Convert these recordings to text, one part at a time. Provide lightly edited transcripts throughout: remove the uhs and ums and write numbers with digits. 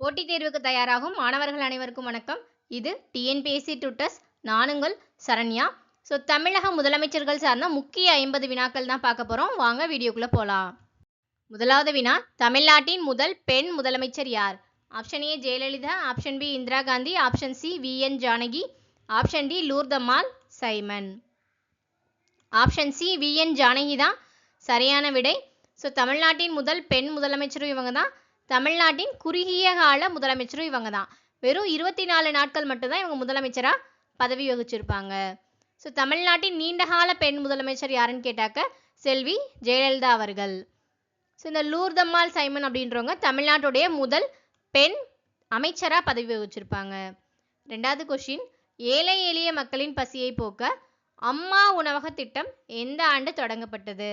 போட்டித் தேர்வுக்கு தயாராகும் மாணவர்கள் அனைவருக்கும் வணக்கம். இது டிஎன்பிஎஸ்சி டுட்டஸ். நான் உங்கள் சரண்யா. தமிழக முதலமைச்சர்கள் சார்ந்த முக்கிய 50 வினாக்கள் தான் பார்க்க போகிறோம். வாங்க வீடியோக்குள்ளே போகலாம். முதலாவது வினா, தமிழ்நாட்டின் முதல் பெண் முதலமைச்சர் யார்? Option A Jayalalithaa, option B Indira Gandhi, option C V N Janaki, option D Lourdammal Simon. Option C V N Janaki தான் சரியான விடை. தமிழ்நாட்டின் முதல் பெண் முதலமைச்சரும் இவங்க தான். தமிழ்நாட்டின் குறுகிய கால முதலமைச்சரும் இவங்க தான். வெறும் 24 நாட்கள் மட்டும்தான் இவங்க முதலமைச்சராக பதவி வகிச்சிருப்பாங்க. தமிழ்நாட்டின் நீண்டகால பெண் முதலமைச்சர் யாருன்னு கேட்டாக்க செல்வி ஜெயலலிதா அவர்கள். இந்த லூர்தம்மாள் சைமன் அப்படின்றவங்க தமிழ்நாட்டுடைய முதல் பெண் அமைச்சராக பதவி வகிச்சிருப்பாங்க. ரெண்டாவது கொஸ்டின், ஏழை எளிய மக்களின் பசியை போக்க அம்மா உணவக திட்டம் எந்த ஆண்டு தொடங்கப்பட்டது?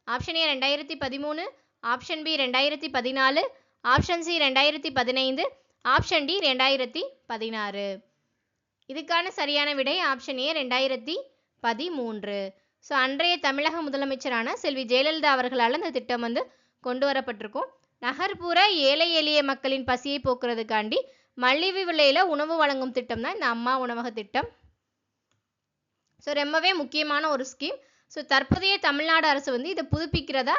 Option A 2013, option B 2014, option C 2015, option D 2016. இதுக்கான சரியான விடை ஆப்ஷன் ஏ 2013. அன்றைய தமிழக முதலமைச்சரான செல்வி ஜெயலலிதா அவர்களால் இந்த திட்டம் கொண்டு வரப்பட்டிருக்கும். நகர்ப்புற ஏழை எளிய மக்களின் பசியை போக்குறதுக்காண்டி மலிவு விலையில் உணவு வழங்கும் திட்டம் தான் இந்த அம்மா உணவக திட்டம். ரொம்பவே முக்கியமான ஒரு ஸ்கீம். தற்போதைய தமிழ்நாடு அரசு இதை புதுப்பிக்கிறதா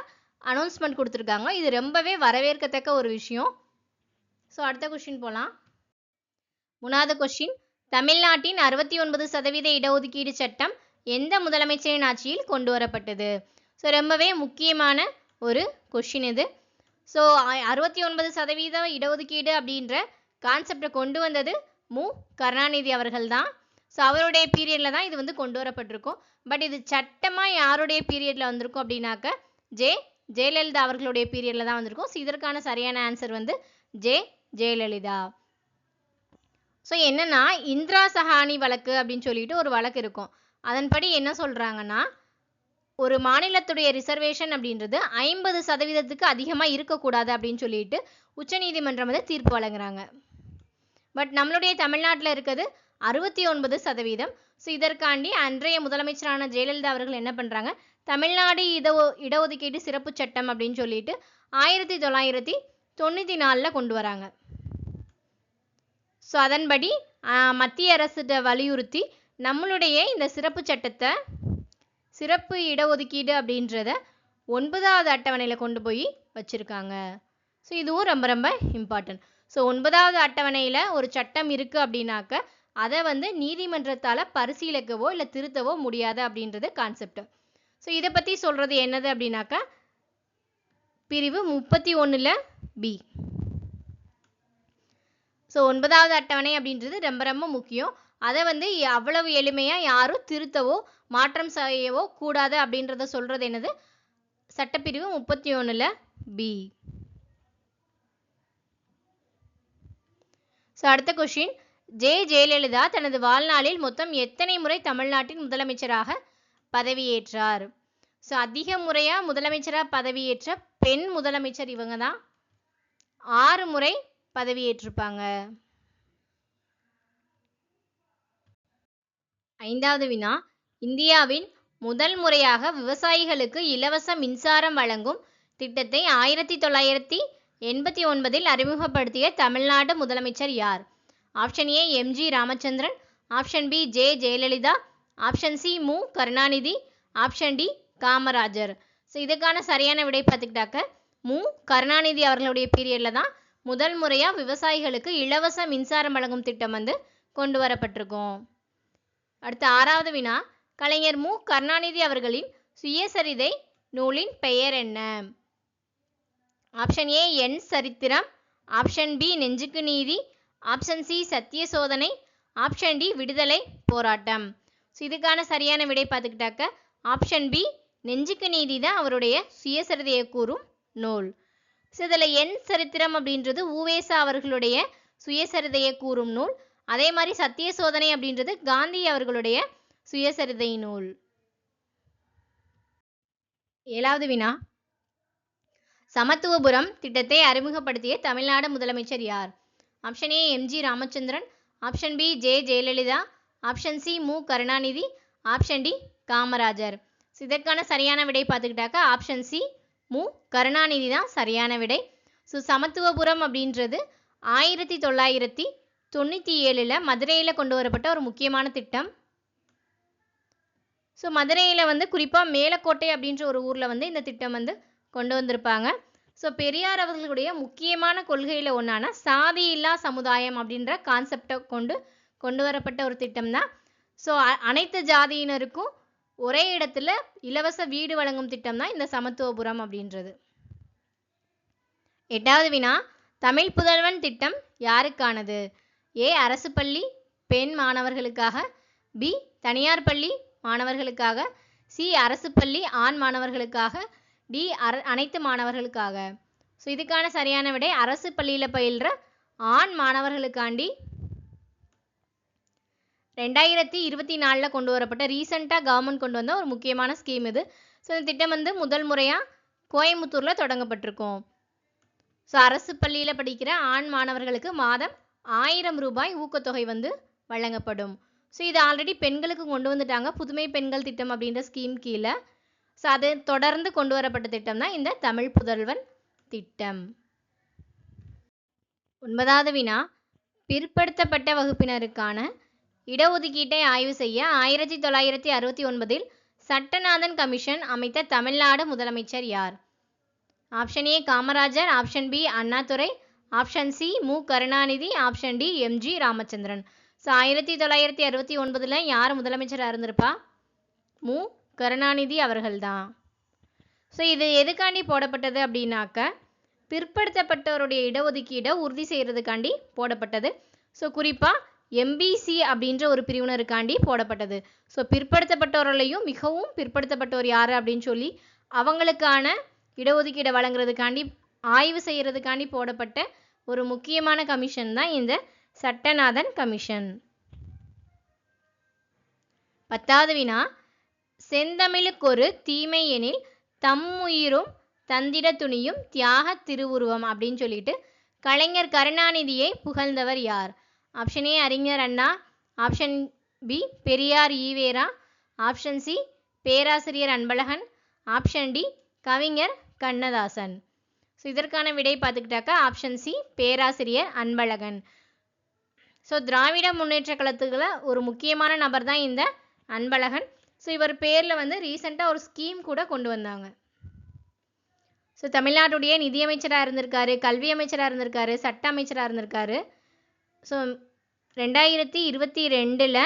அனௌன்ஸ்மெண்ட் கொடுத்துருக்காங்க. இது ரொம்பவே வரவேற்கத்தக்க ஒரு விஷயம். அடுத்த கொஸ்டின் போகலாம். மூணாவது கொஸ்டின், தமிழ்நாட்டின் 69% இடஒதுக்கீடு சட்டம் எந்த முதலமைச்சரின் ஆட்சியில் கொண்டு வரப்பட்டது? ரொம்பவே முக்கியமான ஒரு கொஸ்டின் இது. 69% இடஒதுக்கீடு அப்படின்ற கான்செப்டை கொண்டு வந்தது மு கருணாநிதி அவர்கள் தான். அவருடைய பீரியடில் தான் இது கொண்டு வரப்பட்டிருக்கும். பட் இது சட்டமாக யாருடைய பீரியடில் வந்திருக்கும் அப்படின்னாக்க ஜெயலலிதா அவர்களுடைய பீரியடில் தான் வந்திருக்கும். இதற்கான சரியான ஆன்சர் ஜெயலலிதா. என்னன்னா இந்திரா சஹானி வழக்கு அப்படின்னு சொல்லிட்டு ஒரு வழக்கு இருக்கும். அதன்படி என்ன சொல்றாங்கன்னா, ஒரு மாநிலத்துடைய ரிசர்வேஷன் அப்படின்றது 50% அதிகமாக இருக்கக்கூடாது அப்படின்னு சொல்லிட்டு உச்சநீதிமன்றம் தீர்ப்பு வழங்குறாங்க. பட் நம்மளுடைய தமிழ்நாட்டில் இருக்கிறது 69%. இதற்காண்டி அன்றைய முதலமைச்சரான ஜெயலலிதா அவர்கள் என்ன பண்ணுறாங்க, தமிழ்நாடு இடஒதுக்கீடு சிறப்பு சட்டம் அப்படின்னு சொல்லிட்டு 1994 கொண்டு வராங்க. அதன்படி மத்திய அரசிட்ட வலியுறுத்தி நம்மளுடைய இந்த சிறப்பு சட்டத்தை, சிறப்பு இடஒதுக்கீடு அப்படின்றத 9வது அட்டவணையில் கொண்டு போய் வச்சுருக்காங்க. இதுவும் ரொம்ப ரொம்ப இம்பார்ட்டன்ட். 9வது அட்டவணையில் ஒரு சட்டம் இருக்குது அப்படின்னாக்க அதை நீதிமன்றத்தால் பரிசீலிக்கவோ இல்லை திருத்தவோ முடியாது அப்படின்றது கான்செப்ட். இதை பற்றி சொல்கிறது என்னது அப்படின்னாக்கா பிரிவு 31 பி. 9வது அட்டவணை அப்படின்றது ரொம்ப ரொம்ப முக்கியம். அதை அவ்வளவு எளிமையாக யாரும் திருத்தவோ மாற்றம் செய்யவோ கூடாது அப்படின்றத சொல்கிறது என்னது, சட்டப்பிரிவு 31 பி. அடுத்த கொஸ்டின், ஜெயலலிதா தனது வாழ்நாளில் மொத்தம் எத்தனை முறை தமிழ்நாட்டின் முதலமைச்சராக பதவியேற்றார்? அதிக முறையாக முதலமைச்சராக பதவியேற்ற பெண் முதலமைச்சர் இவங்க தான். 6 முறை பதவியேற்றிருப்பாங்க. 5வது வினா, இந்தியாவின் முதல் முறையாக விவசாயிகளுக்கு இலவச மின்சாரம் வழங்கும் திட்டத்தை 1989 அறிமுகப்படுத்திய தமிழ்நாடு முதலமைச்சர் யார்? Option A MG Ramachandran, option B Jayalalithaa, option C Mu Karunanidhi, option D Kamarajar. இதுக்கான சரியான விடை பார்த்துக்கிட்டாக்க மு கருணாநிதி அவர்களுடைய பீரியடில் தான் முதல் முறையாக விவசாயிகளுக்கு இலவச மின்சாரம் வழங்கும் திட்டம் கொண்டு வரப்பட்டிருக்கும். அடுத்த 6வது வினா, கலைஞர் மு கருணாநிதி அவர்களின் சுயசரிதை நூலின் பெயர் என்ன? ஆப்ஷன் ஏ என் சரித்திரம், ஆப்ஷன் பி நெஞ்சுக்கு நீதி, ஆப்ஷன் சி சத்திய சோதனை, ஆப்ஷன் டி விடுதலை போராட்டம். இதுக்கான சரியான விடை பார்த்துக்கிட்டாக்க ஆப்ஷன் பி நெஞ்சுக்கு நீதி தான் அவருடைய சுயசரிதையை கூறும் நூல். இதில் என் சரித்திரம் அப்படின்றது உவேசா அவர்களுடைய சுயசரிதையை கூறும் நூல். அதே மாதிரி சத்திய சோதனை அப்படின்றது காந்தி அவர்களுடைய சுயசரிதை நூல். 7வது வினா, சமத்துவபுரம் திட்டத்தை அறிமுகப்படுத்திய தமிழ்நாடு முதலமைச்சர் யார்? Option A MG Ramachandran, option B Jayalalithaa, option C Mu Karunanidhi, option D Kamarajar. இதற்கான சரியான விடை பார்த்துக்கிட்டாக்க ஆப்ஷன் சி மு கருணாநிதி தான் சரியான விடை. சமத்துவபுரம் அப்படின்றது 1997 மதுரையில் கொண்டு வரப்பட்ட ஒரு முக்கியமான திட்டம். ஸோ மதுரையில் வந்து குறிப்பாக மேலக்கோட்டை அப்படின்ற ஒரு ஊரில் வந்து இந்த திட்டம் வந்து கொண்டு வந்திருப்பாங்க. ஸோ பெரியார் அவர்களுடைய முக்கியமான கொள்கையில் ஒன்றான சாதியில்லா சமுதாயம் அப்படின்ற கான்செப்டை கொண்டு வரப்பட்ட ஒரு திட்டம் தான். ஸோ அனைத்து ஜாதியினருக்கும் ஒரே இடத்துல இலவச வீடு வழங்கும் திட்டம் தான் இந்த சமத்துவபுரம் அப்படின்றது. 8வது வினா, தமிழ் புதல்வன் திட்டம் யாருக்கானது? ஏ அரசு பள்ளி பெண் மாணவர்களுக்காக, பி தனியார் பள்ளி மாணவர்களுக்காக, சி அரசு பள்ளி ஆண் மாணவர்களுக்காக, டி அனைத்து மாணவர்களுக்காக. ஸோ இதுக்கான சரியான விடை அரசு பள்ளியில் பயில்ற ஆண் மாணவர்களுக்காண்டி 2024 கொண்டு வரப்பட்ட ரீசெண்டாக கவர்மெண்ட் கொண்டு வந்த ஒரு முக்கியமான ஸ்கீம் இது. ஸோ இந்த திட்டம் வந்து முதல் முறையாக கோயம்புத்தூரில் தொடங்கப்பட்டிருக்கும். ஸோ அரசு பள்ளியில் படிக்கிற ஆண் மாணவர்களுக்கு மாதம் 1000 ரூபாய் ஊக்கத்தொகை வந்து வழங்கப்படும். ஸோ இது ஆல்ரெடி பெண்களுக்கு கொண்டு வந்துட்டாங்க, புதுமை பெண்கள் திட்டம் அப்படின்ற ஸ்கீம் கீழே. ஸோ அது தொடர்ந்து கொண்டு வரப்பட்ட திட்டம் தான் இந்த தமிழ் புதல்வன் திட்டம். 9வது வினா, பிற்படுத்தப்பட்ட வகுப்பினருக்கான இடஒதுக்கீட்டை ஆய்வு செய்ய 1969 சட்டநாதன் கமிஷன் அமைத்த தமிழ்நாடு முதலமைச்சர் யார்? Option A Kamarajar, option B Annadurai, option C Mu Karunanidhi, option D MG Ramachandran. So 1969 யார் முதலமைச்சராக இருந்திருப்பா? மு கருணாநிதி அவர்கள் தான். ஸோ இது எதுக்காண்டி போடப்பட்டது அப்படின்னாக்க பிற்படுத்தப்பட்டவருடைய இடஒதுக்கீடை உறுதி செய்கிறதுக்காண்டி போடப்பட்டது. ஸோ குறிப்பாக எம்பிசி அப்படின்ற ஒரு பிரிவினருக்காண்டி போடப்பட்டது. ஸோ பிற்படுத்தப்பட்டவர்களையும் மிகவும் பிற்படுத்தப்பட்டவர் யார் அப்படின்னு சொல்லி அவங்களுக்கான இடஒதுக்கீடை வழங்குறதுக்காண்டி ஆய்வு செய்கிறதுக்காண்டி போடப்பட்ட ஒரு முக்கியமான கமிஷன் தான் இந்த சட்டநாதன் கமிஷன். 10வது வினா, செந்தமிழுக்கொரு தீமை எனில் தம்முயிரும் தந்திட துணியும் தியாக திருவுருவம் அப்படின்னு சொல்லிட்டு கலைஞர் கருணாநிதியை புகழ்ந்தவர் யார்? Option A Arignar Anna, option B Periyar EVR, option C பேராசிரியர் அன்பழகன், ஆப்ஷன் டி கவிஞர் கண்ணதாசன். ஸோ இதற்கான விடை பார்த்துக்கிட்டாக்கா ஆப்ஷன் சி பேராசிரியர் அன்பழகன். ஸோ திராவிட முன்னேற்ற கழகத்துல ஒரு முக்கியமான நபர் தான் இந்த அன்பழகன். ஸோ இவர் பேரில் வந்து ரீசெண்டாக ஒரு ஸ்கீம் கூட கொண்டு வந்தாங்க. ஸோ தமிழ்நாட்டுடைய நிதியமைச்சராக இருந்திருக்காரு, கல்வி அமைச்சராக இருந்திருக்காரு, சட்ட அமைச்சராக இருந்திருக்காரு. ஸோ 2022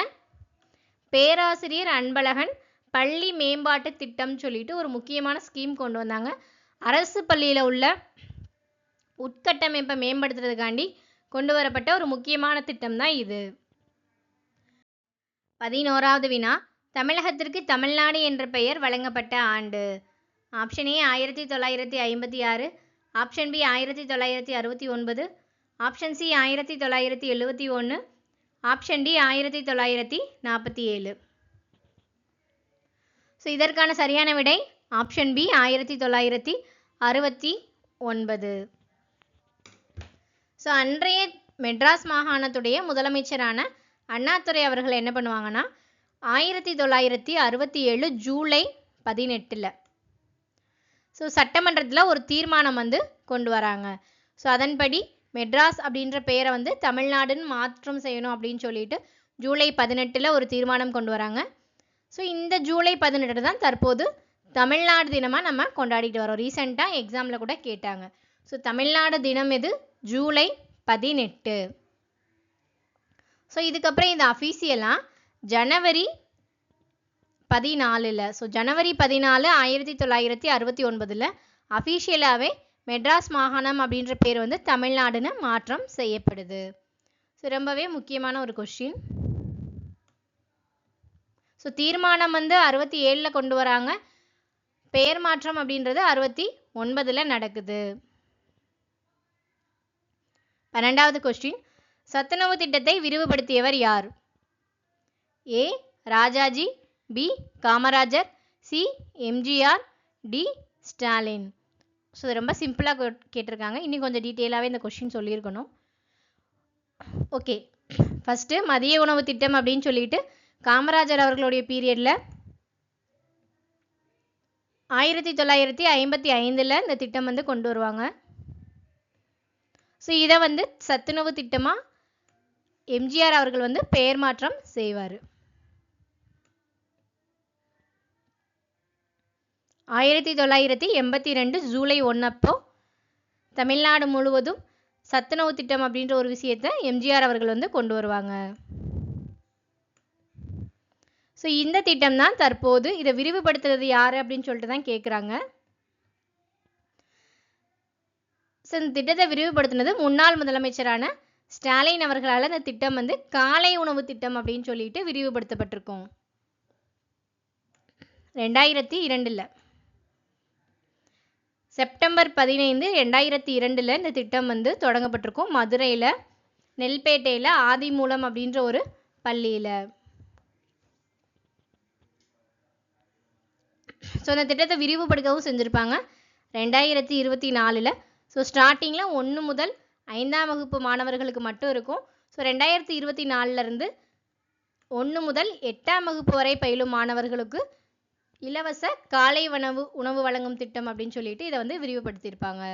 பேராசிரியர் அன்பழகன் பள்ளி மேம்பாட்டு திட்டம் சொல்லிட்டு ஒரு முக்கியமான ஸ்கீம் கொண்டு வந்தாங்க. அரசு பள்ளியில் உள்ள உட்கட்டமைப்பை மேம்படுத்துறதுக்காண்டி கொண்டு வரப்பட்ட ஒரு முக்கியமான திட்டம் தான் இது. 11வது வினா, தமிழகத்திற்கு தமிழ்நாடு என்ற பெயர் வழங்கப்பட்ட ஆண்டு? Option A 1956, option B 1969, option C 1971, option D 1947. So இதற்கான சரியான விடை ஆப்ஷன் பி 1969. ஸோ அன்றைய மெட்ராஸ் மாகாணத்துடைய முதலமைச்சரான அண்ணாதுரை அவர்கள் என்ன பண்ணுவாங்கன்னா 1967 ஜூலை 18 ஸோ சட்டமன்றத்தில் ஒரு தீர்மானம் வந்து கொண்டு வராங்க. ஸோ அதன்படி மெட்ராஸ் அப்படின்ற பெயரை வந்து தமிழ்நாடுன்னு மாற்றம் செய்யணும் அப்படின்னு சொல்லிட்டு ஜூலை 18 ஒரு தீர்மானம் கொண்டு வராங்க. ஸோ இந்த ஜூலை 18 தான் தற்போது தமிழ்நாடு தினமாக நம்ம கொண்டாடிட்டு வரோம். ரீசெண்டாக எக்ஸாமில் கூட கேட்டாங்க. ஸோ தமிழ்நாடு தினம் எது? ஜூலை 18. ஸோ இதுக்கப்புறம் இது அஃபீஷியலாக ஜனவரி 14. ஸோ ஜனவரி 14 1969 அஃபீஷியலாகவே மெட்ராஸ் மாகாணம் அப்படின்ற பேர் வந்து தமிழ்நாடுன்னு மாற்றம் செய்யப்படுது. ஸோ ரொம்பவே முக்கியமான ஒரு கொஸ்டின். ஸோ தீர்மானம் வந்து 67 கொண்டு வராங்க, பெயர் மாற்றம் அப்படின்றது 69 நடக்குது. 12வது கொஸ்டின், சத்துணவு திட்டத்தை விரிவுபடுத்தியவர் யார்? A Rajaji, B Kamarajar, C MGR, D Stalin. So ரொம்ப சிம்பிளாக கேட்டிருக்காங்க. இன்னும் கொஞ்சம் டீட்டெயிலாகவே இந்த கொஸ்டின் சொல்லியிருக்கணும். ஓகே, ஃபஸ்ட்டு மதிய உணவு திட்டம் அப்படின்னு சொல்லிட்டு காமராஜர் அவர்களுடைய பீரியடில் 1955 இந்த திட்டம் வந்து கொண்டு வருவாங்க. ஸோ இதை வந்து சத்துணவு திட்டமாக எம்ஜிஆர் அவர்கள் வந்து பெயர் மாற்றம் செய்வார். 1982 ஜூலை 1 அப்போ தமிழ்நாடு முழுவதும் சத்துணவு திட்டம் அப்படின்ற ஒரு விஷயத்தை எம்ஜிஆர் அவர்கள் வந்து கொண்டு வருவாங்க. ஸோ இந்த திட்டம் தான் தற்போது இதை விரிவுபடுத்துறது யார் அப்படின்னு சொல்லிட்டு தான் கேட்குறாங்க. ஸோ இந்த திட்டத்தை விரிவுபடுத்தினது முன்னாள் முதலமைச்சரான ஸ்டாலின் அவர்களால் இந்த திட்டம் வந்து காலை உணவு திட்டம் அப்படின்னு சொல்லிட்டு விரிவுபடுத்தப்பட்டிருக்கும். 2002 செப்டம்பர் 15, 2002 இந்த திட்டம் வந்து தொடங்கப்பட்டிருக்கும். மதுரையில் நெல்பேட்டையில் ஆதிமூலம் அப்படின்ற ஒரு பள்ளியில். ஸோ இந்த திட்டத்தை விரிவுபடுத்தவும் செஞ்சுருப்பாங்க 2024. ஸோ ஸ்டார்டிங்கில் 1 முதல் 5ஆம் வகுப்பு மாணவர்களுக்கு மட்டும் இருக்கும். ஸோ 2024 1 முதல் 8ஆம் வகுப்பு வரை பயிலும் மாணவர்களுக்கு இலவச காலை உணவு வழங்கும் திட்டம் அப்படின்னு சொல்லிட்டு இதை வந்து விரிவுபடுத்தியிருப்பாங்க.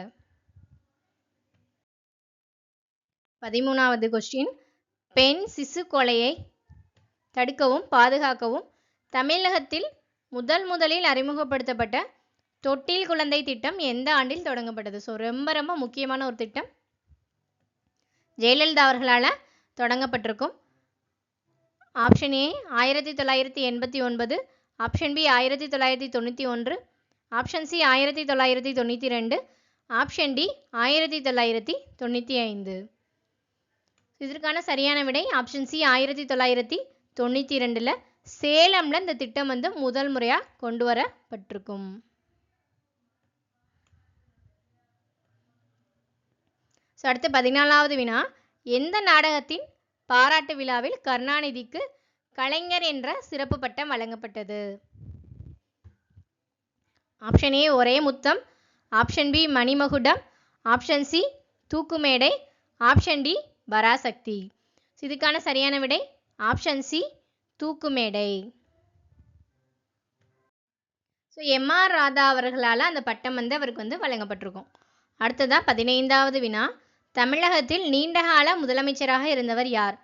13வது கொஸ்டின், பெண் சிசு கொலையை தடுக்கவும் பாதுகாக்கவும் தமிழகத்தில் முதலில் அறிமுகப்படுத்தப்பட்ட தொட்டில் குழந்தை திட்டம் எந்த ஆண்டில் தொடங்கப்பட்டது? ஸோ ரொம்ப ரொம்ப முக்கியமான ஒரு திட்டம். ஜெயலலிதா அவர்களால் தொடங்கப்பட்டிருக்கும். Option A 1989, option B 1991, option C 1992, option D 1995. இதற்கான சரியான விடை ஆப்ஷன் சி 1992. சேலம்ல இந்த திட்டம் வந்து முதல் முறையாக கொண்டு வரப்பட்டிருக்கும். ஸோ அடுத்து 14வது வினா, எந்த நாடகத்தின் பாராட்டு விழாவில் கருணாநிதிக்கு கலைஞர் என்ற சிறப்பு பட்டம் வழங்கப்பட்டது? Option A Ore Muththam, option B Manimagudam, option C Thookumedai, option D Parasakthi. இதுக்கான சரியான விடை option C Thookumedai. So MR Radha அவர்களால் அந்த பட்டம் வந்து அவருக்கு வந்து வழங்கப்பட்டிருக்கும். அடுத்ததாக 15வது வினா, தமிழகத்தில் நீண்டகால முதலமைச்சராக இருந்தவர் யார்?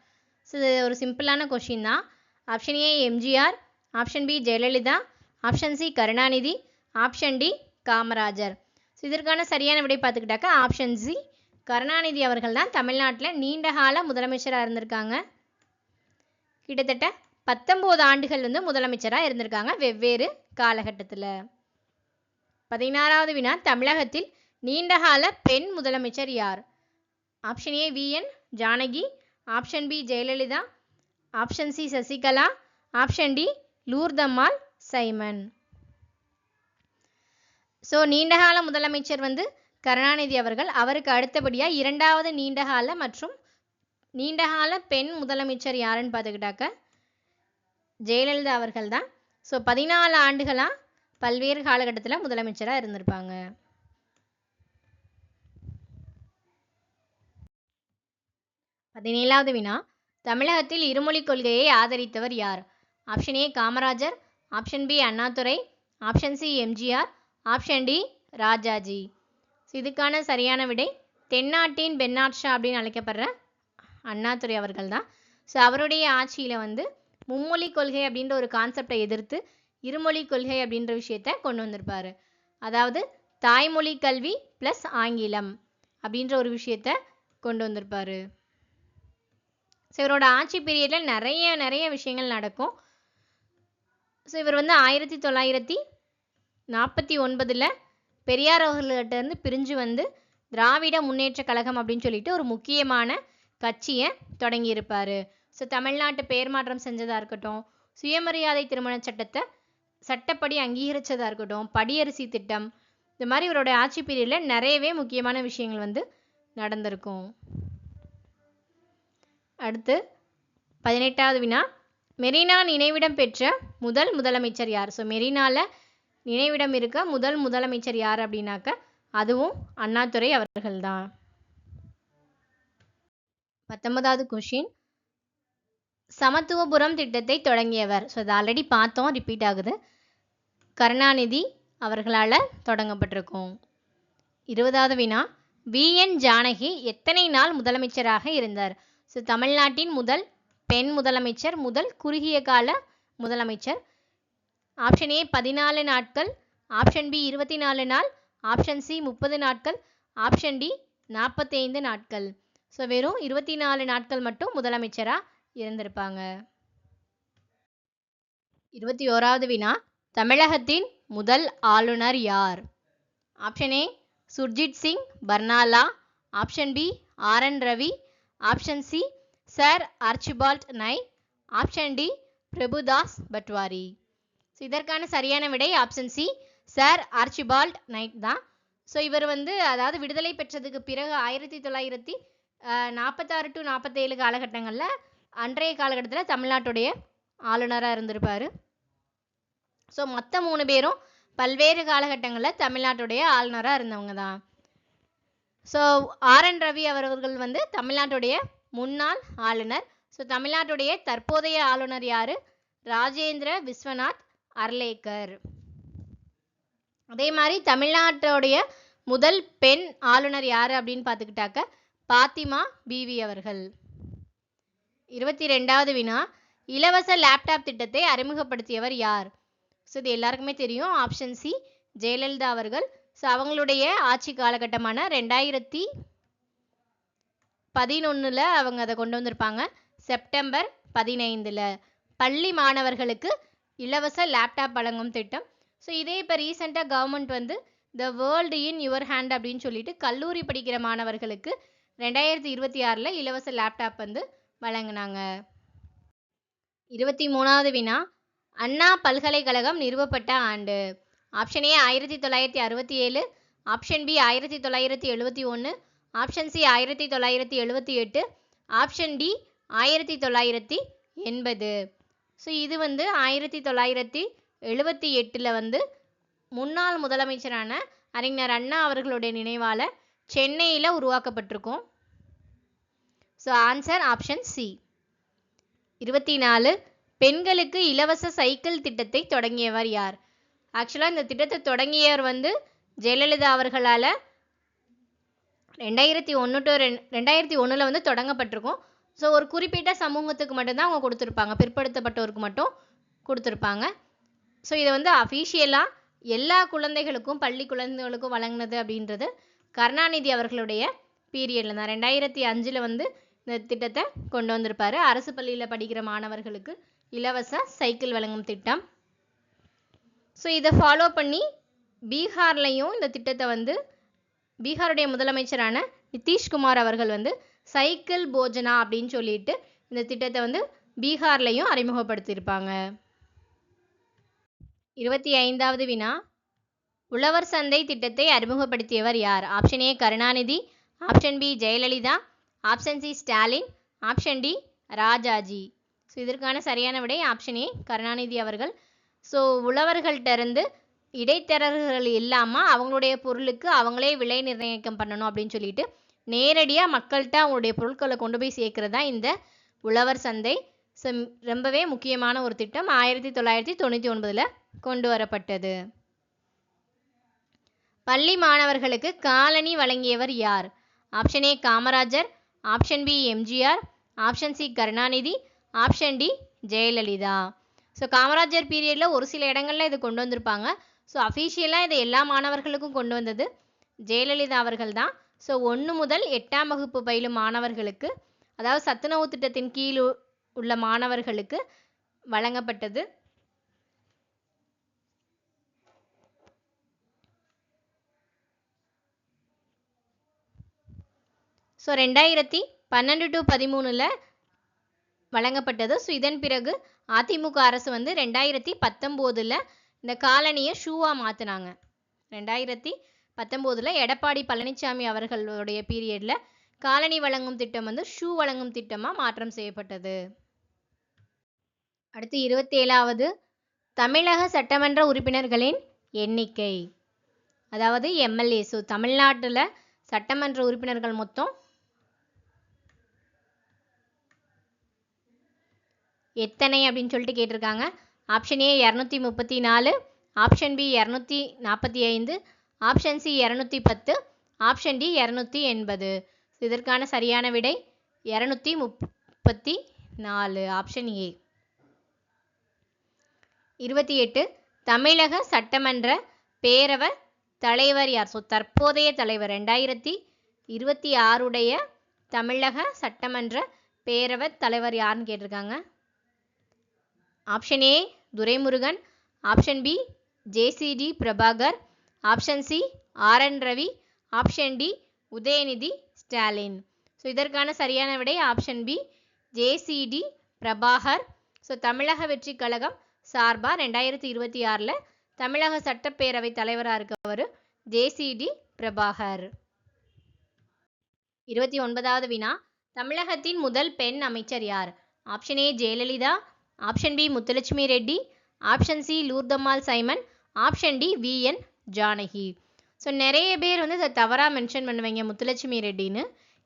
ஸோ இது ஒரு சிம்பிளான கொஷின் தான். Option A M G R, option B Jayalalithaa, option C Karunanidhi, option D Kamarajar. So இதற்கான சரியான விடை பார்த்துக்கிட்டாக்கா ஆப்ஷன் சி கருணாநிதி அவர்கள் தான் தமிழ்நாட்டில் நீண்டகால முதலமைச்சராக இருந்திருக்காங்க. கிட்டத்தட்ட 19 ஆண்டுகள் வந்து முதலமைச்சராக இருந்திருக்காங்க வெவ்வேறு காலகட்டத்தில். 16வது வினா, தமிழகத்தில் நீண்டகால பெண் முதலமைச்சர் யார்? Option A V N Janaki, option B Jayalalithaa, option C Sasikala, option D Lourdammal Simon. So நீண்டகால முதலமைச்சர் வந்து கருணாநிதி அவர்கள். அவருக்கு அடுத்தபடியாக 2வது நீண்டகால பெண் முதலமைச்சர் யாருன்னு பார்த்துக்கிட்டாக்க ஜெயலலிதா அவர்கள் தான். ஸோ 14 ஆண்டுகளாக பல்வேறு காலகட்டத்தில் முதலமைச்சராக இருந்திருப்பாங்க. 17வது வினா, தமிழகத்தில் இருமொழி கொள்கையை ஆதரித்தவர் யார்? Option A Kamarajar, option B Annadurai, option C M G R, option D Rajaji. இதுக்கான சரியான விடை தென்னாட்டின் பென்னாட்ஷா அப்படின்னு அழைக்கப்படுற அண்ணாதுரை அவர்கள் தான். ஸோ அவருடைய ஆட்சியில் வந்து மும்மொழி கொள்கை அப்படின்ற ஒரு கான்செப்டை எதிர்த்து இருமொழி கொள்கை அப்படின்ற விஷயத்த கொண்டு வந்திருப்பார். அதாவது தாய்மொழி கல்வி ப்ளஸ் ஆங்கிலம் அப்படின்ற ஒரு விஷயத்த கொண்டு வந்திருப்பார். ஸோ இவரோட ஆட்சி பீரியடில் நிறைய விஷயங்கள் நடக்கும். ஸோ இவர் வந்து 1949 பெரியார் அவர்கள்ட்ட இருந்து பிரிஞ்சு வந்து திராவிட முன்னேற்ற கழகம் அப்படின்னு சொல்லிட்டு ஒரு முக்கியமான கட்சியை தொடங்கியிருப்பார். ஸோ தமிழ்நாட்டு பெயர் மாற்றம் செஞ்சதாக இருக்கட்டும், சுயமரியாதை திருமண சட்டத்தை சட்டப்படி அங்கீகரித்ததாக இருக்கட்டும், படியரிசி திட்டம், இந்த மாதிரி இவரோட ஆட்சி பீரியடில் நிறையவே முக்கியமான விஷயங்கள் வந்து நடந்திருக்கும். அடுத்து 18வது வினா, மெரினா நினைவிடம் பெற்ற முதல் முதலமைச்சர் யார்? ஸோ மெரினாவில் நினைவிடம் இருக்க முதல் முதலமைச்சர் யார் அப்படின்னாக்க அதுவும் அண்ணாதுரை அவர்கள் தான். 19வது கொஷின், சமத்துவபுரம் திட்டத்தை தொடங்கியவர்? ஸோ அது ஆல்ரெடி பார்த்தோம், ரிப்பீட் ஆகுது. கருணாநிதி அவர்களால் தொடங்கப்பட்டிருக்கும். 20வது வினா, VN ஜானகி எத்தனை நாள் முதலமைச்சராக இருந்தார்? ஸோ தமிழ்நாட்டின் முதல் பெண் முதலமைச்சர், முதல் குறுகிய கால முதலமைச்சர். ஆப்ஷன் ஏ 14 நாட்கள், ஆப்ஷன் பி 24 நாள், ஆப்ஷன் சி 30 நாட்கள், ஆப்ஷன் டி 45 நாட்கள். ஸோ வெறும் 24 நாட்கள் மட்டும் முதலமைச்சராக இருந்திருப்பாங்க. 21வது வினா, தமிழகத்தின் முதல் ஆளுநர் யார்? Option A Surjit Singh Barnala, option B RN Ravi, option C sir Archibald Nye, option D Prabhudas Patwari. So இதற்கான சரியான விடை option C sir Archibald Nye தான். ஸோ இவர் அதாவது விடுதலை பெற்றதுக்கு பிறகு 1946 டு 47 காலகட்டங்களில் அன்றைய காலகட்டத்தில் தமிழ்நாட்டுடைய ஆளுநராக இருந்திருப்பார். ஸோ மற்ற 3 பேரும் பல்வேறு காலகட்டங்களில் தமிழ்நாட்டுடைய ஆளுநராக இருந்தவங்க தான். ஸோ RN ரவி அவர்கள் தமிழ்நாட்டுடைய முன்னாள் ஆளுநர். ஸோ தமிழ்நாட்டுடைய தற்போதைய ஆளுநர் யார்? ராஜேந்திர விஸ்வநாத் அர்லேக்கர். அதே மாதிரி தமிழ்நாட்டுடைய முதல் பெண் ஆளுநர் யார் அப்படின்னு பார்த்துக்கிட்டாக்க பாத்திமா பிவி அவர்கள். 22வது வினா, இலவச லேப்டாப் திட்டத்தை அறிமுகப்படுத்தியவர் யார்? ஸோ இது எல்லாருக்குமே தெரியும். ஆப்ஷன் சி ஜெயலலிதா அவர்கள். ஸோ அவங்களுடைய ஆட்சி காலகட்டமான 2011 அவங்க அதை கொண்டு வந்திருப்பாங்க. செப்டம்பர் 15 பள்ளி மாணவர்களுக்கு இலவச லேப்டாப் வழங்கும் திட்டம். ஸோ இதே இப்போ ரீசெண்டாக government the world in your hand அப்படின்னு சொல்லிட்டு கல்லூரி படிக்கிற மாணவர்களுக்கு 2026 இலவச லேப்டாப் வழங்கினாங்க. 23வது வினா, அண்ணா பல்கலைக்கழகம் நிறுவப்பட்ட ஆண்டு. Option A 1967, option B 1971, option C 1978, option D 1980. So இது 1978 முன்னாள் முதலமைச்சரான அறிஞர் அண்ணா அவர்களுடைய நினைவால சென்னையில் உருவாக்கப்பட்டிருக்கும். So answer option C. 24 பெண்களுக்கு இலவச சைக்கிள் திட்டத்தை தொடங்கியவர் யார்? ஆக்சுவலாக இந்த திட்டத்தை தொடங்கியவர் ஜெயலலிதா அவர்களால் 2001 தொடங்கப்பட்டிருக்கும். ஸோ ஒரு குறிப்பிட்ட சமூகத்துக்கு மட்டும்தான் அவங்க கொடுத்துருப்பாங்க, பிற்படுத்தப்பட்டோருக்கு மட்டும் கொடுத்துருப்பாங்க. ஸோ இதை அஃபீஷியலாக எல்லா குழந்தைகளுக்கும் பள்ளி குழந்தைகளுக்கும் வழங்கினது அப்படின்றது கருணாநிதி அவர்களுடைய பீரியடில் தான். 2005 இந்த திட்டத்தை கொண்டு வந்திருப்பார். அரசு பள்ளியில் படிக்கிற மாணவர்களுக்கு இலவச சைக்கிள் வழங்கும் திட்டம். ஸோ இதை ஃபாலோ பண்ணி பீகார்லையும் இந்த திட்டத்தை பீகாருடைய முதலமைச்சரான நிதிஷ்குமார் அவர்கள் சைக்கிள் போஜனா அப்படின்னு சொல்லிட்டு இந்த திட்டத்தை பீகார்லையும் அறிமுகப்படுத்தியிருப்பாங்க. 25வது வினா, உழவர் சந்தை திட்டத்தை அறிமுகப்படுத்தியவர் யார்? Option A Karunanidhi, option B Jayalalithaa, option C Stalin, option D Rajaji. So இதற்கான சரியான விடை ஆப்ஷன் ஏ கருணாநிதி அவர்கள். ஸோ உழவர்கள்ட்ட இருந்து இடைத்தரகர்கள் இல்லாமல் அவங்களுடைய பொருளுக்கு அவங்களே விலை நிர்ணயிக்கம் பண்ணணும் அப்படின்னு சொல்லிட்டு நேரடியாக மக்கள்கிட்ட அவங்களுடைய பொருட்களை கொண்டு போய் சேர்க்கறது தான் இந்த உழவர் சந்தை. ஸோ ரொம்பவே முக்கியமான ஒரு திட்டம். 1999 கொண்டு வரப்பட்டது. பள்ளி மாணவர்களுக்கு காலணி வழங்கியவர் யார்? Option A Kamarajar, option B M G R, option C Karunanidhi, option D Jayalalithaa. So Kamarajar பீரியடில் ஒரு சில இடங்களில் இது கொண்டு வந்திருப்பாங்க. ஸோ அஃபீஷியலாக இதை எல்லா மாணவர்களுக்கும் கொண்டு வந்தது ஜெயலலிதா அவர்கள் தான். ஸோ 1 முதல் 8ஆம் வகுப்பு பயிலும் மாணவர்களுக்கு, அதாவது சத்துணவு திட்டத்தின் கீழ் உள்ள மாணவர்களுக்கு வழங்கப்பட்டது. ஸோ 2012 டு 13 வழங்கப்பட்டது. ஸோ இதன் பிறகு அதிமுக அரசு 2019 இந்த காலனியை ஷூவாக மாற்றினாங்க. 2019 எடப்பாடி பழனிசாமி அவர்களுடைய பீரியடில் காலனி வழங்கும் திட்டம் ஷூ வழங்கும் திட்டமாக மாற்றம் செய்யப்பட்டது. அடுத்து 27வது, தமிழக சட்டமன்ற உறுப்பினர்களின் எண்ணிக்கை, அதாவது எம்எல்ஏ. ஸோ தமிழ்நாட்டில் சட்டமன்ற உறுப்பினர்கள் மொத்தம் எத்தனை அப்படின்னு சொல்லிட்டு கேட்டிருக்காங்க. Option A 234, option B 245, option C 210, option D 280. இதற்கான சரியான விடை 234, ஆப்ஷன் ஏ. 28 தமிழக சட்டமன்ற பேரவைத் தலைவர் யார்? ஸோ தற்போதைய தலைவர் 2026 உடைய தமிழக சட்டமன்ற பேரவைத் தலைவர் யாருன்னு கேட்டிருக்காங்க. Option A Duraimurugan, option B J C D Prabhakar, option C R N Ravi, option D Udhayanidhi Stalin. So இதற்கான சரியான விடை option B J C D Prabhakar. So Tamilaga Vettri கழகம் சார்பா 2026 தமிழக சட்டப்பேரவை தலைவராக இருக்கவர் ஜேசிடி பிரபாகர். 29வது வினா தமிழகத்தின் முதல் பெண் அமைச்சர் யார்? Option A Jayalalithaa, option B Muthulakshmi Reddy, option C Lourdammal Simon, option D V N Janaki. So நிறைய பேர் வந்து இதை தவறாக மென்ஷன் பண்ணுவீங்க முத்துலட்சுமி ரெட்டின்னு.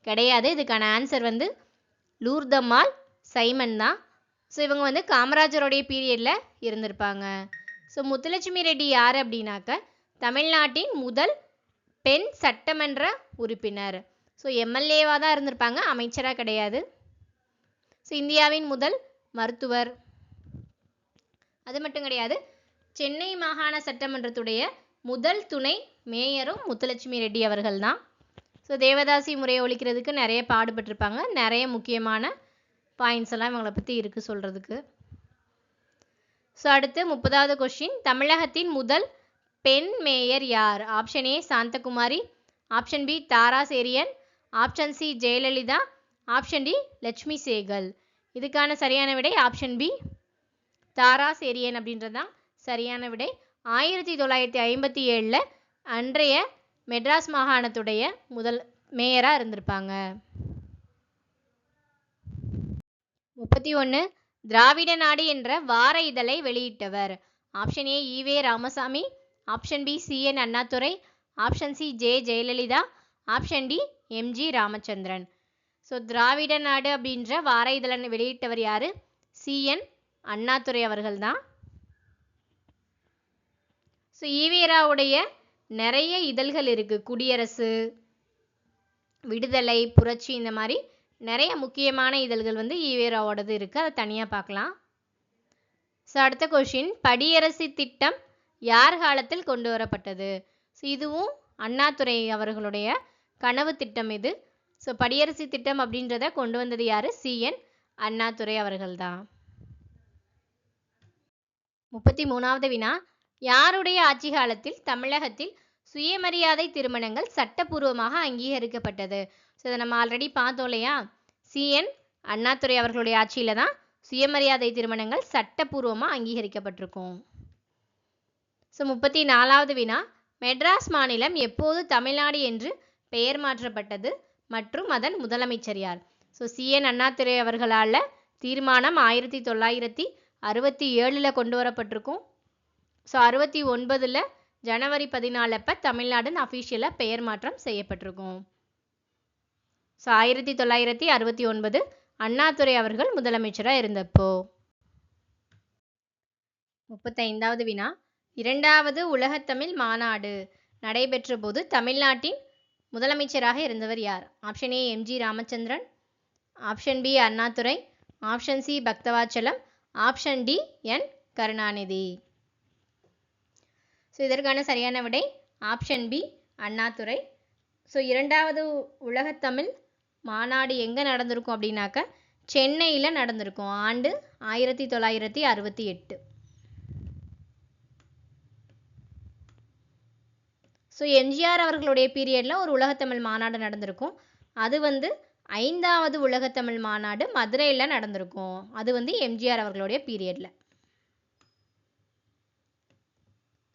கிடையாது. இதுக்கான ஆன்சர் வந்து லூர்தம்மாள் சைமன் தான். ஸோ இவங்க வந்து காமராஜருடைய பீரியடில் இருந்திருப்பாங்க. ஸோ முத்துலட்சுமி ரெட்டி யார் அப்படின்னாக்க தமிழ்நாட்டின் முதல் பெண் சட்டமன்ற உறுப்பினர். ஸோ எம்எல்ஏவாக தான் இருந்திருப்பாங்க, அமைச்சராக கிடையாது. ஸோ இந்தியாவின் முதல் மருத்துவர். அது மட்டும் கிடையாது, சென்னை மாகாண சட்டமன்றத்துடைய முதல் துணை மேயரும் முத்துலட்சுமி ரெட்டி அவர்கள் தான். ஸோ தேவதாசி முறையை ஒழிக்கிறதுக்கு நிறைய பாடுபட்டிருப்பாங்க. நிறைய முக்கியமான பாயிண்ட்ஸ் எல்லாம் இவங்களை பற்றி இருக்குது சொல்கிறதுக்கு. ஸோ அடுத்து 30வது கொஸ்டின் தமிழகத்தின் முதல் பெண் மேயர் யார்? Option A Shanthakumari, option B Tara Cherian, option C Jayalalithaa, option D Lakshmi Sehgal. இதுக்கான சரியான விடை ஆப்ஷன் பி தாரா சேரியன் அப்படின்றது தான் சரியான விடை. 1957 அன்றைய மெட்ராஸ் மாகாணத்துடைய முதல் மேயராக இருந்திருப்பாங்க. 31 திராவிட நாடு என்ற வார இதழை வெளியிட்டவர்? Option A EV Ramasamy, option B CN Annadurai, option C J Jayalalithaa, option D MG Ramachandran. So Dravida Nadu அப்படின்ற வார இதழை வெளியிட்டவர் யார்? சிஎன் அண்ணாதுரை அவர்கள் தான். ஸோ ஈவேராவுடைய நிறைய இதழ்கள் இருக்குது. குடியரசு, விடுதலை, புரட்சி, இந்த மாதிரி நிறைய முக்கியமான இதழ்கள் வந்து ஈவேராவோடது இருக்குது. அதை தனியாக பார்க்கலாம். ஸோ அடுத்த கொஷின் படியரசு திட்டம் யார் காலத்தில் கொண்டு வரப்பட்டது? ஸோ இதுவும் அண்ணாதுரை அவர்களுடைய கனவு திட்டம் இது. ஸோ படியரசு திட்டம் அப்படின்றத கொண்டு வந்தது யார்? சிஎன் அண்ணாதுரை அவர்கள் தான். 33வது வினா யாருடைய ஆட்சி காலத்தில் தமிழகத்தில் சுயமரியாதை திருமணங்கள் சட்டப்பூர்வமாக அங்கீகரிக்கப்பட்டது? ஸோ இதை நம்ம ஆல்ரெடி பார்த்தோம் இல்லையா? சிஎன் அண்ணாதுரை அவர்களுடைய ஆட்சியில் தான் சுயமரியாதை திருமணங்கள் சட்டப்பூர்வமாக அங்கீகரிக்கப்பட்டிருக்கும். ஸோ 34வது வினா மெட்ராஸ் மாநிலம் எப்போது தமிழ்நாடு என்று பெயர் மாற்றப்பட்டது மற்றும் அதன் முதலமைச்சர் யார்? ஸோ சிஎன் அண்ணாதுரை அவர்களால் தீர்மானம் 1967 கொண்டு வரப்பட்டிருக்கும். ஸோ 69 ஜனவரி 14 அப்போ தமிழ்நாடுன்னு அஃபிஷியலாக பெயர் மாற்றம் செய்யப்பட்டிருக்கும். ஸோ 1969 அண்ணாதுரை அவர்கள் முதலமைச்சராக இருந்தப்போ. 35வது வினா 2வது உலகத்தமிழ் மாநாடு நடைபெற்ற போது தமிழ்நாட்டின் முதலமைச்சராக இருந்தவர் யார்? Option A MG Ramachandran, option B Annadurai, option C Bhaktavatsalam, option D N Karunanidhi. So இதற்கான சரியான விடை ஆப்ஷன் பி அண்ணாதுரை. ஸோ 2வது உலகத்தமிழ் மாநாடு எங்கே நடந்திருக்கும் அப்படின்னாக்க சென்னையில் நடந்திருக்கும். ஆண்டு 1968. ஸோ எம்ஜிஆர் அவர்களுடைய பீரியடில் ஒரு உலகத்தமிழ் மாநாடு நடந்திருக்கும். அது வந்து 5வது உலகத்தமிழ் மாநாடு மதுரையில் நடந்திருக்கும். அது வந்து எம்ஜிஆர் அவர்களுடைய பீரியடில்.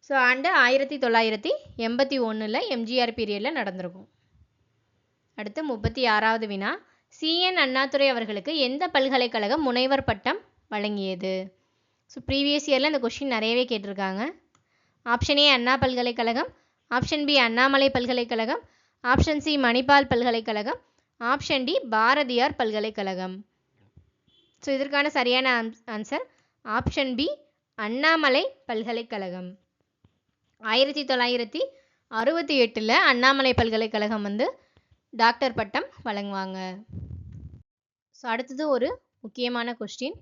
ஸோ ஆண்டு 1981 எம்ஜிஆர் பீரியடில் நடந்திருக்கும். அடுத்து 36வது வினா சிஎன் அண்ணாதுரை அவர்களுக்கு எந்த பல்கலைக்கழகம் முனைவர் பட்டம் வழங்கியது? ஸோ ப்ரீவியஸ் இயரில் இந்த கொஸ்டின் நிறையவே கேட்டிருக்காங்க. ஆப்ஷன் ஏ அண்ணா பல்கலைக்கழகம், ஆப்ஷன் பி அண்ணாமலை பல்கலைக்கழகம், ஆப்ஷன் சி மணிபால் பல்கலைக்கழகம், ஆப்ஷன் டி பாரதியார் பல்கலைக்கழகம். ஸோ இதற்கான சரியான ஆன்சர் ஆப்ஷன் பி அண்ணாமலை பல்கலைக்கழகம். 68ல் அண்ணாமலை பல்கலைக்கழகம் வந்து டாக்டர் பட்டம் வழங்குவாங்க. ஸோ அடுத்தது ஒரு முக்கியமான கொஸ்டின்.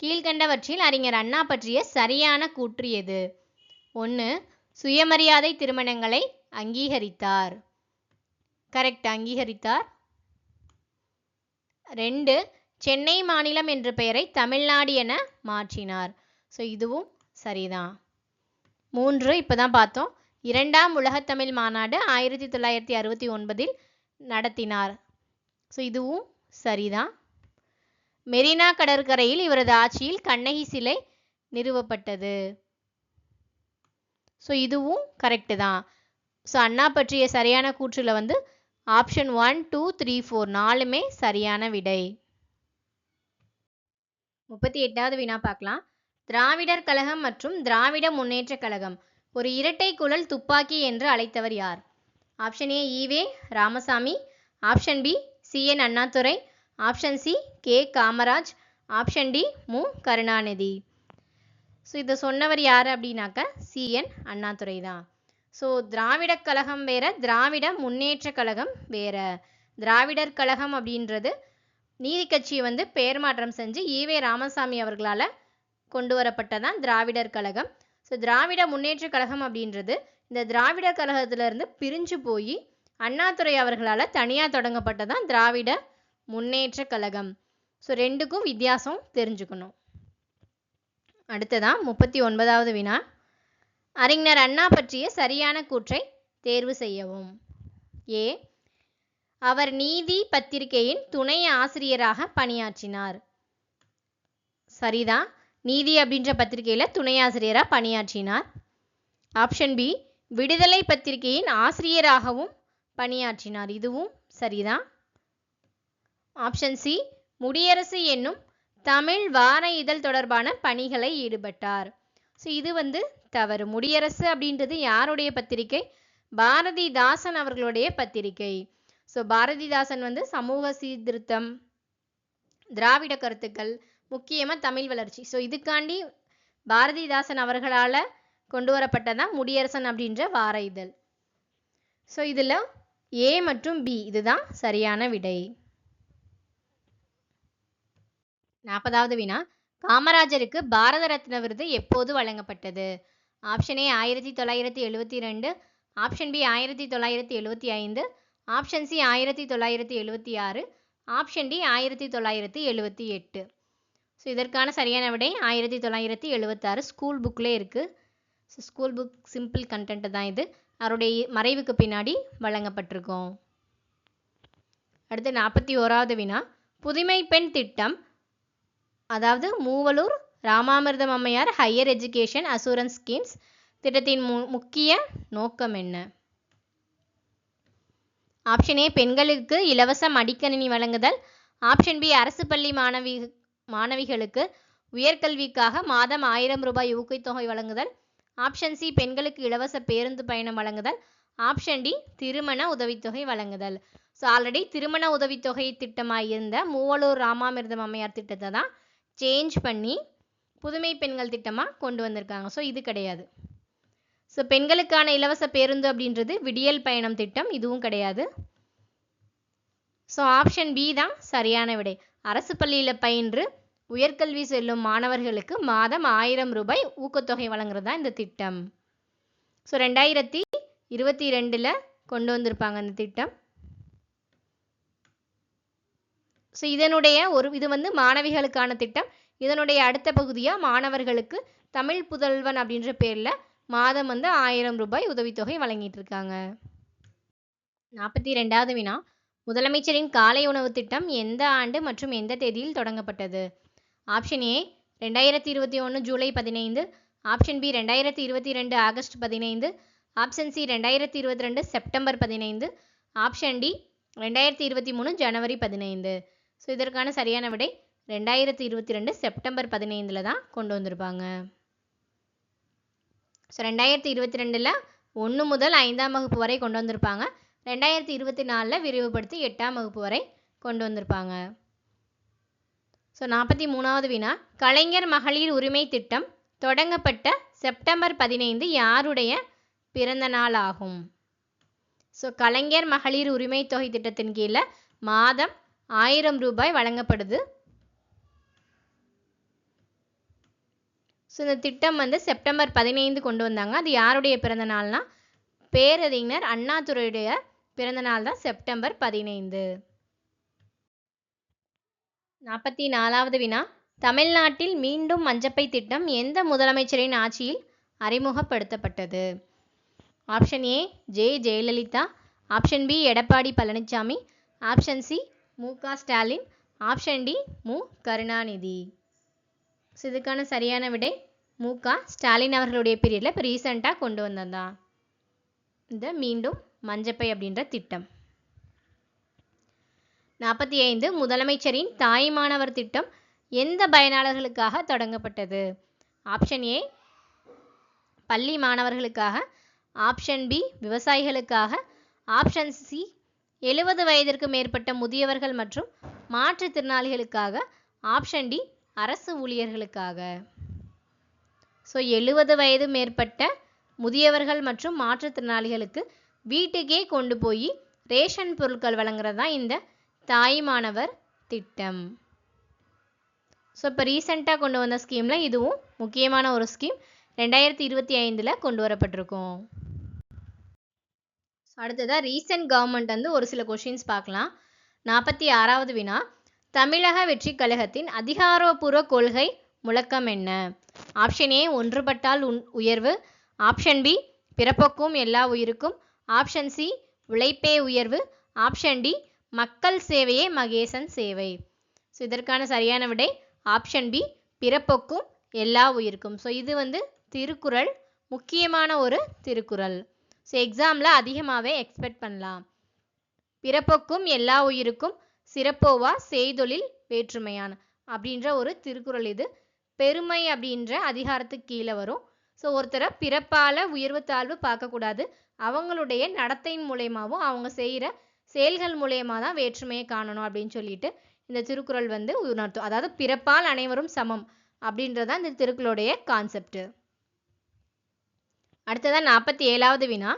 கீழ்கண்டவற்றில் அறிஞர் அண்ணா பற்றிய சரியான கூற்று எது? 1. சுயமரியாதை திருமணங்களை அங்கீகரித்தார். கரெக்ட், அங்கீகரித்தார். 2. சென்னை மாநிலம் என்ற பெயரை தமிழ்நாடு என மாற்றினார். ஸோ இதுவும் சரிதான். 3. இப்போ தான் பார்த்தோம், 2ஆம் உலகத்தமிழ் மாநாடு 1969 நடத்தினார். ஸோ இதுவும் சரிதான். மெரினா கடற்கரையில் இவரது ஆட்சியில் கண்ணகி சிலை நிறுவப்பட்டது. ஸோ இதுவும் கரெக்டு தான். ஸோ அண்ணா பற்றிய சரியான கூற்றில் வந்து ஆப்ஷன் 1, 2, 3, 4 4மே சரியான விடை. 38வது வினா பார்க்கலாம். திராவிடர் கழகம் மற்றும் திராவிட முன்னேற்ற கழகம் ஒரு இரட்டை குழல் துப்பாக்கி என்று அழைத்தவர் யார்? Option A EV Ramasamy, option B CN Annadurai, option C K Kamaraj, option D Mu Karunanidhi. So இதை சொன்னவர் யார் அப்படின்னாக்க CN அண்ணாதுரை தான். ஸோ திராவிட கழகம் வேற, திராவிட முன்னேற்ற கழகம் வேற. திராவிடர் கழகம் அப்படின்றது நீதி கட்சியை வந்து பெயர் மாற்றம் செஞ்சு ஈவே ராமசாமி அவர்களால் கொண்டு வரப்பட்டதான் திராவிடர் கழகம். ஸோ திராவிட முன்னேற்ற கழகம் அப்படின்றது இந்த திராவிடர் கழகத்திலிருந்து பிரிஞ்சு போய் அண்ணாதுரை அவர்களால் தனியாக தொடங்கப்பட்டதான் திராவிட முன்னேற்ற கழகம். ஸோ ரெண்டுக்கும் வித்தியாசம் தெரிஞ்சுக்கணும். அடுத்ததான் 39வது வினா. அறிஞர் அண்ணா பற்றிய சரியான கூற்றை தேர்வு செய்யவும். ஏ, அவர் நீதி பத்திரிகையின் துணை ஆசிரியராக பணியாற்றினார். சரிதான், நீதி அப்படின்ற பத்திரிகையில் துணை ஆசிரியராக பணியாற்றினார். ஆப்ஷன் பி, விடுதலை பத்திரிகையின் ஆசிரியராகவும் பணியாற்றினார். இதுவும் சரிதான். ஆப்ஷன் சி, முடியரசு என்னும் தமிழ் வார இதழ் தொடர்பான பணிகளை ஈடுபட்டார். ஸோ இது வந்து தவறு. முடியரசு அப்படின்றது யாருடைய பத்திரிகை? பாரதிதாசன் அவர்களுடைய பத்திரிகை. ஸோ பாரதிதாசன் வந்து சமூக சீர்திருத்தம், திராவிட கருத்துக்கள், முக்கியமாக தமிழ் வளர்ச்சி, ஸோ இதுக்காண்டி பாரதிதாசன் அவர்களால் கொண்டு வரப்பட்டதான் முடியரசன் அப்படின்ற வார இதழ். ஸோ இதில் ஏ மற்றும் பி இதுதான் சரியான விடை. 40வது வினா. காமராஜருக்கு பாரத ரத்ன விருது எப்போது வழங்கப்பட்டது? Option A 1972, option B 1975, option C 1976, option D 1978. So இதற்கான சரியான விடை 1976. ஸ்கூல் புக்கில் இருக்குது. So school book simple content தான் இது. அவருடைய மறைவுக்கு பின்னாடி வழங்கப்பட்டிருக்கோம். அடுத்து 41வது வினா. புதுமை பெண் திட்டம், அதாவது மூவலூர் ராமாமிர்தம் அம்மையார் ஹையர் எஜுகேஷன் அசூரன்ஸ் ஸ்கீம்ஸ் திட்டத்தின் முக்கிய நோக்கம் என்ன? ஆப்ஷன் ஏ பெண்களுக்கு இலவச மடிக்கணினி வழங்குதல், ஆப்ஷன் பி அரசு பள்ளி மாணவிகளுக்கு உயர்கல்விக்காக மாதம் 1000 ரூபாய் ஊக்கத்தொகை வழங்குதல், ஆப்ஷன் சி பெண்களுக்கு இலவச பேருந்து பயணம் வழங்குதல், ஆப்ஷன் டி திருமண உதவித்தொகை வழங்குதல். ஸோ ஆல்ரெடி திருமண உதவித்தொகை திட்டமாக இருந்த மூவலூர் ராமாமிர்தம் அம்மையார் திட்டத்தை தான் சேஞ்ச் பண்ணி புதுமை பெண்கள் திட்டமாக கொண்டு வந்திருக்காங்க. ஸோ இது கிடையாது. ஸோ பெண்களுக்கான இலவச பேருந்து அப்படின்றது விடியல் பயணம் திட்டம், இதுவும் கிடையாது. ஸோ ஆப்ஷன் பி தான் சரியான விடை. அரசு பள்ளியில் பயின்று உயர்கல்வி செல்லும் மாணவர்களுக்கு மாதம் 1000 ரூபாய் ஊக்கத்தொகை வழங்குறது தான் இந்த திட்டம். ஸோ 2022 கொண்டு வந்திருப்பாங்க இந்த திட்டம். ஸோ இதனுடைய இது வந்து மாணவிகளுக்கான திட்டம். இதனுடைய அடுத்த பகுதியாக மாணவர்களுக்கு தமிழ் புதல்வன் அப்படின்ற பேரில் மாதம் வந்து 1000 ரூபாய் உதவித்தொகை வழங்கிட்டு இருக்காங்க. 42வது வினா. முதலமைச்சரின் காலை உணவு திட்டம் எந்த ஆண்டு மற்றும் எந்த தேதியில் தொடங்கப்பட்டது? ஆப்ஷன் ஏ 2021 ஜூலை 15, option B 2022 August 15, option C 2022 September 15, option D 2023 ஜனவரி 15. ஸோ இதற்கான சரியான விடை 2022 செப்டம்பர் 15 தான் கொண்டு வந்திருப்பாங்க. ஸோ 2022 1 முதல் 5ஆம் வகுப்பு வரை கொண்டு வந்திருப்பாங்க. 2024 விரிவுபடுத்தி 8ஆம் வகுப்பு வரை கொண்டு வந்திருப்பாங்க. ஸோ 43வது வினா. கலைஞர் மகளிர் உரிமை திட்டம் தொடங்கப்பட்ட செப்டம்பர் 15 யாருடைய பிறந்த நாள் ஆகும்? ஸோ கலைஞர் மகளிர் உரிமை தொகை திட்டத்தின் கீழே மாதம் 1000 ரூபாய் வழங்கப்படுது. ஸோ இந்த திட்டம் வந்து செப்டம்பர் 15 கொண்டு வந்தாங்க. அது யாருடைய பிறந்த நாள்னா பேரறிஞர் அண்ணாதுரையுடைய பிறந்த நாள் தான் செப்டம்பர் 15. 44வது வினா, தமிழ்நாட்டில் மீண்டும் மஞ்சப்பை திட்டம் எந்த முதலமைச்சரின் ஆட்சியில் அறிமுகப்படுத்தப்பட்டது? Option A Jayalalithaa, option B Edappadi Palaniswami, option C MK. Stalin, option D Mu. Karunanidhi. So இதுக்கான சரியான விடை மு.க. ஸ்டாலின் அவர்களுடைய பீரியடில் இப்போ ரீசெண்டாக கொண்டு வந்ததான் இந்த மீண்டும் மஞ்சப்பை அப்படின்ற திட்டம். 45 முதலமைச்சரின் தாய்மானவர் திட்டம் எந்த பயனாளர்களுக்காக தொடங்கப்பட்டது? ஆப்ஷன் ஏ பள்ளி மாணவர்களுக்காக, ஆப்ஷன் பி விவசாயிகளுக்காக, ஆப்ஷன் சி 70 வயதிற்கு மேற்பட்ட முதியவர்கள் மற்றும் மாற்றுத்திறனாளிகளுக்காக, ஆப்ஷன் டி அரசு ஊழியர்களுக்காக. ஸோ 70 வயது மேற்பட்ட முதியவர்கள் மற்றும் மாற்றுத்திறனாளிகளுக்கு வீட்டுக்கே கொண்டு போய் ரேஷன் பொருட்கள் வழங்குறது தான் இந்த தாய்மானவர் திட்டம். ஸோ இப்போ ரீசெண்டாக கொண்டு வந்த ஸ்கீமில் இதுவும் முக்கியமான ஒரு ஸ்கீம். 2025 கொண்டு வரப்பட்டிருக்கும். அடுத்ததாக ரீசெண்ட் கவர்மெண்ட் வந்து ஒரு சில கொஷின்ஸ் பார்க்கலாம். 46வது வினா, தமிழக வெற்றி கழகத்தின் அதிகாரப்பூர்வ கொள்கை முழக்கம் என்ன? ஆப்ஷன் ஏ ஒன்றுபட்டால் உயர்வு, ஆப்ஷன் பி பிறப்புக்கும் எல்லா உயிருக்கும், ஆப்ஷன் சி உழைப்பே உயர்வு, ஆப்ஷன் டி மக்கள் சேவையே மகேசன் சேவை. ஸோ இதற்கான சரியான விடை ஆப்ஷன் பி பிறப்புக்கும் எல்லா உயிருக்கும். ஸோ இது வந்து திருக்குறள், முக்கியமான ஒரு திருக்குறள். ஸோ எக்ஸாமில் அதிகமாகவே எக்ஸ்பெக்ட் பண்ணலாம். பிறப்புக்கும் எல்லா உயிருக்கும் சிறப்போவா செய்தொழில் வேற்றுமையான் அப்படின்ற ஒரு திருக்குறள். இது பெருமை அப்படின்ற அதிகாரத்துக்கு கீழே வரும். ஸோ ஒருத்தரை பிறப்பால் உயர்வு தாழ்வு பார்க்கக்கூடாது, அவங்களுடைய நடத்தையின் மூலயமாவும் அவங்க செய்கிற செயல்கள் மூலயமா தான் வேற்றுமையை காணணும் அப்படின்னு சொல்லிட்டு இந்த திருக்குறள் வந்து உணர்த்தும். அதாவது பிறப்பால் அனைவரும் சமம் அப்படின்றதான் இந்த திருக்குறளுடைய கான்செப்ட். அடுத்ததான் 47வது வினா,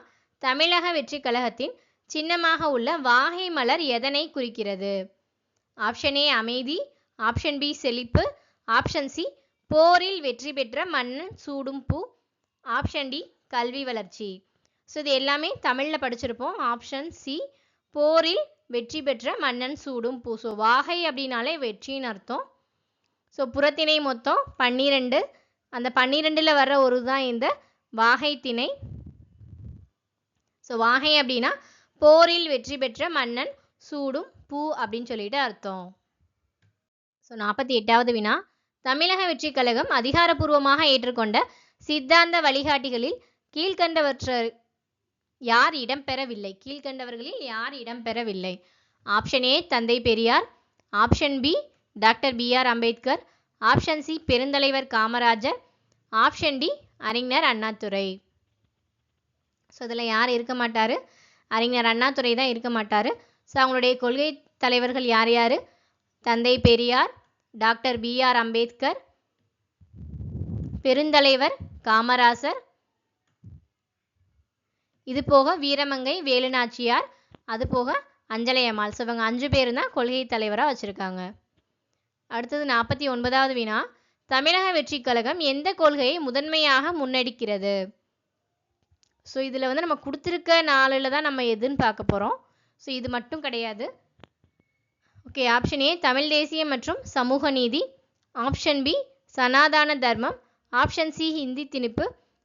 தமிழக வெற்றி கழகத்தின் சின்னமாக உள்ள வாகை மலர் எதனை குறிக்கிறது? ஆப்ஷன் ஏ அமைதி, ஆப்ஷன் பி செழிப்பு, ஆப்ஷன் சி போரில் வெற்றி பெற்ற மன்னன் சூடும் பூ, ஆப்ஷன் டி கல்வி வளர்ச்சி. ஸோ இது எல்லாமே தமிழில் படிச்சிருப்போம். ஆப்ஷன் சி போரில் வெற்றி பெற்ற மன்னன் சூடும் பூ. ஸோ வாகை அப்படின்னாலே வெற்றின்னு அர்த்தம். ஸோ புறத்திணை மொத்தம் 12, அந்த 12ல் வர்ற ஒரு தான் இந்த வாகை திணை. ஸோ வாகை அப்படின்னா போரில் வெற்றி பெற்ற மன்னன் சூடும் பூ அப்படின்னு சொல்லிட்டு அர்த்தம். ஸோ 48வது வினா, தமிழக வெற்றி கழகம் அதிகாரப்பூர்வமாக ஏற்றுக்கொண்ட சித்தாந்த வழிகாட்டிகளில் கீழ்கண்டவற்றை யார் இடம்பெறவில்லை? கீழ்கண்டவர்களில் யார் இடம்பெறவில்லை? ஆப்ஷன் ஏ தந்தை Periyar, option B doctor B R. Ambedkar, option C பெருந்தலைவர் காமராஜர், ஆப்ஷன் டி அறிஞர் அண்ணாதுரை. ஸோ இதில் யார் இருக்க மாட்டார்? அறிஞர் அண்ணாதுரை தான் இருக்க மாட்டார். ஸோ அவங்களுடைய கொள்கை தலைவர்கள் யார் யார்? தந்தை பெரியார், டாக்டர் பி.ஆர். அம்பேத்கர், பெருந்தலைவர் காமராசர், இது போக வீரமங்கை வேலுநாச்சியார், அது போக அஞ்சலை அம்மாள். ஸோ இவங்க 5 பேரும் தான் கொள்கை தலைவராக வச்சுருக்காங்க. அடுத்தது 49வது வினா, தமிழக வெற்றி கழகம் எந்த கொள்கையை முதன்மையாக முன்னெடுக்கிறது? ஸோ இதில் வந்து நம்ம கொடுத்துருக்க 4ல் தான் நம்ம எதுன்னு பார்க்க போகிறோம். ஸோ இது மட்டும் கிடையாது. ஓகே, ஆப்ஷன் ஏ தமிழ் தேசியம் மற்றும் சமூக நீதி, ஆப்ஷன் பி சனாதன தர்மம், ஆப்ஷன் சி ஹிந்தி திணிப்பு,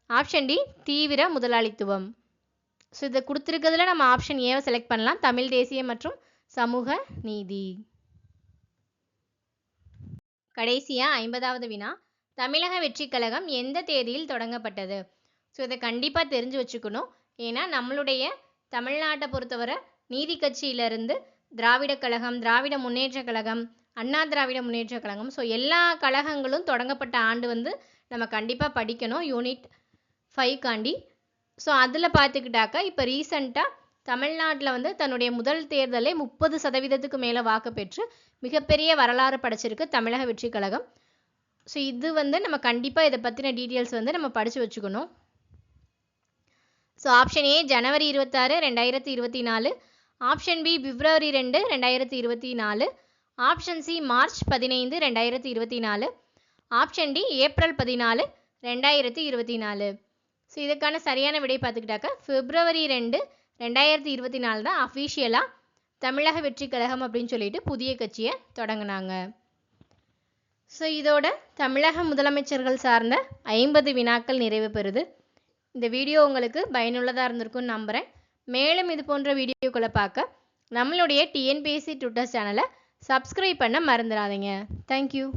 ஆப்ஷன் டி தீவிர முதலாளித்துவம். ஸோ இதை கொடுத்துருக்கிறதுல நம்ம ஆப்ஷன் ஏவை செலக்ட் பண்ணலாம், தமிழ் தேசியம் மற்றும் சமூக நீதி. கடைசியாக 50வது வினா, தமிழக வெற்றி கழகம் எந்த தேதியில் தொடங்கப்பட்டது? ஸோ இதை கண்டிப்பாக தெரிஞ்சு வச்சுக்கணும். ஏன்னா நம்மளுடைய தமிழ்நாட்டை பொறுத்தவரை நீதி கட்சியிலிருந்து திராவிட கழகம், திராவிட முன்னேற்ற கழகம், அண்ணா திராவிட முன்னேற்ற கழகம், ஸோ எல்லா கழகங்களும் தொடங்கப்பட்ட ஆண்டு வந்து நம்ம கண்டிப்பாக படிக்கணும் யூனிட் 5 காண்டி. ஸோ அதில் பார்த்துக்கிட்டாக்கா இப்போ ரீசண்டாக தமிழ்நாட்டில் வந்து தன்னுடைய முதல் தேர்தலே 30% மேலே வாக்கு பெற்று மிகப்பெரிய வரலாறு படைச்சிருக்கு தமிழக வெற்றி கழகம். ஸோ இது வந்து நம்ம கண்டிப்பாக இதை பற்றின டீட்டெயில்ஸ் வந்து நம்ம படித்து வச்சுக்கணும். ஸோ ஆப்ஷன் ஏ ஜனவரி 26 2024, ஆப்ஷன் பி பிப்ரவரி 2 2024, option C March 15 2024, option D April 14 2024. So இதுக்கான சரியான விடை பார்த்துக்கிட்டாக்க பிப்ரவரி 2 2024 தான் அஃபீஷியலாக தமிழக வெற்றி கழகம் அப்படின்னு சொல்லிட்டு புதிய கட்சியை தொடங்கினாங்க. ஸோ இதோட தமிழக முதலமைச்சர்கள் சார்ந்த 50 வினாக்கள் நிறைவு பெறுது. இந்த வீடியோ உங்களுக்கு பயனுள்ளதாக இருந்திருக்கும்னு நம்புகிறேன். மேலும் இது போன்ற வீடியோக்களை பார்க்க நம்மளுடைய டிஎன்பிஎஸ்சி ட்விட்டர் சேனலை சப்ஸ்கிரைப் பண்ண மறந்துடாதீங்க. தேங்க்யூ.